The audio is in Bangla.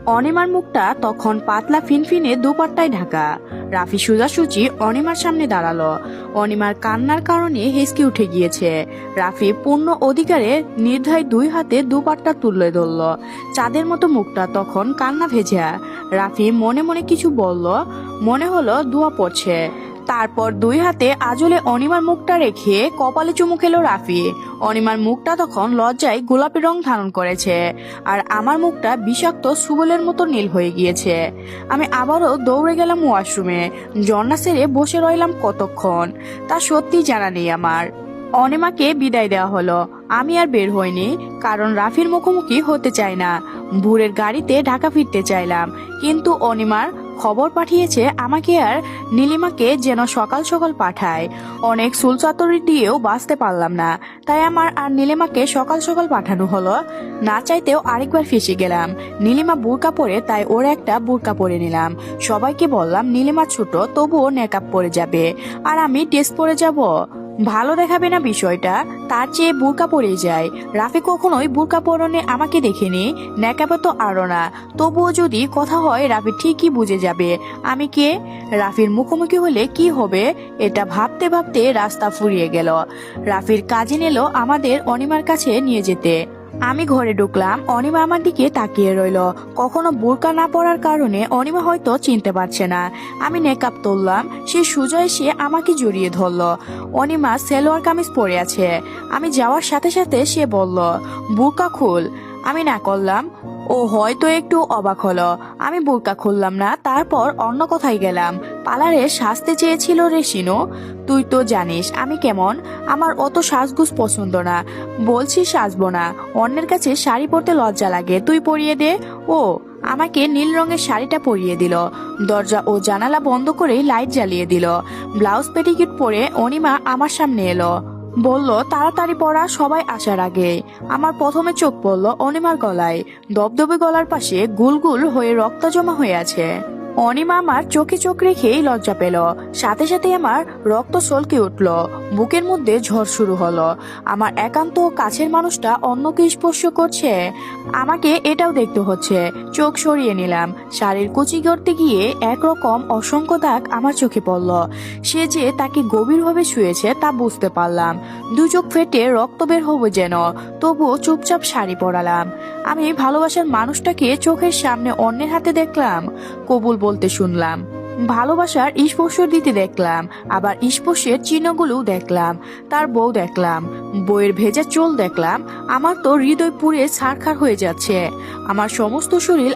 অনিমার মুখটা তখন পাতলা ফিনফিনে দুপাট্টায় ঢাকা। রাফি সোজাসুজি অনিমার সামনে দাঁড়ালো। অনিমার কান্নার কারণে হেসকে উঠে গিয়েছে। রাফি পূর্ণ অধিকারে নির্ধায় দুই হাতে দুপাট্টা তুলে ধরল। চাঁদের মতো মুখটা তখন কান্না ভেজা। রাফি মনে মনে কিছু বলল, মনে হলো দোয়া পড়ছে। তারপর দুই হাতে আজলে অনিমার মুখটা রেখে কপালে চুমু খেলো রাফি। অনিমার মুখটা তখন লজ্জায় গোলাপি রং ধারণ করেছে, আর আমার মুখটা বিষাক্ত সুবলের মতো নীল হয়ে গিয়েছে। আমি আবারও দৌড়ে গেলাম ওয়াশরুমে। ঝর্ণা সেরে বসে রইলাম কতক্ষণ তা সত্যি জানা নেই আমার। অনিমাকে বিদায় দেওয়া হলো। আমি আর বের হইনি, কারণ রাফির মুখোমুখি হতে চাই না। ভোরের গাড়িতে ঢাকা ফিরতে চাইলাম, কিন্তু অনিমার খবর পাঠিয়েছে আমাকে আর নীলিমাকে যেন সকাল সকাল পাঠায়। অনেক সুলচাতরি দিয়েও বাঁচতে পারলাম না, তাই আমার আর নীলিমাকে সকাল সকাল পাঠানো হলো। না চাইতেও আরেকবার ফেসে গেলাম। নীলিমা বোরকা পরে, তাই ওর একটা বোরকা পরে নিলাম। সবাইকে বললাম নীলিমা ছোট, তবুও নেকআপ পরে যাবে, আর আমি ড্রেস পরে যাব। ভালো দেখাবে না বিষয়টা, তার চেয়ে বোরকা পরেই যায়। রাফি কখনোই বোরকা পরনে আমাকে দেখেনি, নেকাবে তো আরো না। তবুও যদি কথা হয় রাফি ঠিকই বুঝে যাবে আমি কে। রাফির মুখোমুখি হলে কি হবে, এটা ভাবতে ভাবতে রাস্তা ফুরিয়ে গেল। রাফির কাজিন এলো আমাদের অনিমার কাছে নিয়ে যেতে। আমি ঘরে ঢুকলাম, অনিমা আমার দিকে তাকিয়ে রইল। কখনো বোরকা না পরার কারণে অনিমা হয়তো চিনতে পারছে না। আমি নেকআপ তুললাম, সে সোজা এসে আমাকে জড়িয়ে ধরলো। অনিমা সালোয়ার কামিজ পরে আছে। আমি যাওয়ার সাথে সাথে সে বলল, বোরকা খুল। আমি না করলাম। ও হয়তো একটু অবাক হলো। আমি বোরকা খুললাম না, তারপর অন্য কোথায় গেলাম। পার্লারে সাজতে চেয়েছিল রে শিনু। তুই তো জানিস আমি কেমন, আমার অত সাজগুজ পছন্দ না। বলছি সাজবো না, অন্যের কাছে শাড়ি পরতে লজ্জা লাগে, তুই পরিয়ে দে। ও আমাকে নীল রঙের শাড়িটা পরিয়ে দিল। দরজা ও জানালা বন্ধ করে লাইট জ্বালিয়ে দিল। ব্লাউজ পেটিকোট পরে অনিমা আমার সামনে এলো। বলল তাড়াতাড়ি পড়া, সবাই আসার আগে। আমার প্রথমে চোখ পড়লো অনিমার গলায়। দবদবে গলার পাশে গুলগুল হয়ে রক্ত জমা হয়ে আছে। অনিমা আমার চোখে চোখ রেখেই লজ্জা পেল। সাথে সাথে আমার রক্ত সলকে উঠল। বুকের মধ্যে ঝড় শুরু হলো। আমার একান্ত কাছের মানুষটা অন্যকে স্পর্শ করছে, আমাকে এটাও দেখতে হচ্ছে। চোখ সরিয়ে নিলাম। শাড়ির কুচি করতে গিয়ে একরকম অসংখ্য দাগ আমার চোখে পড়ল। সে যে তাকে গভীরভাবে শুয়েছে তা বুঝতে পারলাম। দু চোখ ফেটে রক্ত বের হবে যেন, তবুও চুপচাপ শাড়ি পরালাম। আমি ভালোবাসার মানুষটাকে চোখের সামনে অন্যের হাতে দেখলাম, কবুল বলতে শুনলাম। ভালোবাসার স্পর্শ দিতে দেখলাম, আবার স্পর্শের চিহ্নগুলোও দেখলাম। তার বউ দেখলাম, বউয়ের ভেজা চুল দেখলাম। আমার তো হৃদয় পুড়ে ছারখার হয়ে যাচ্ছে। আমার সমস্ত শরীর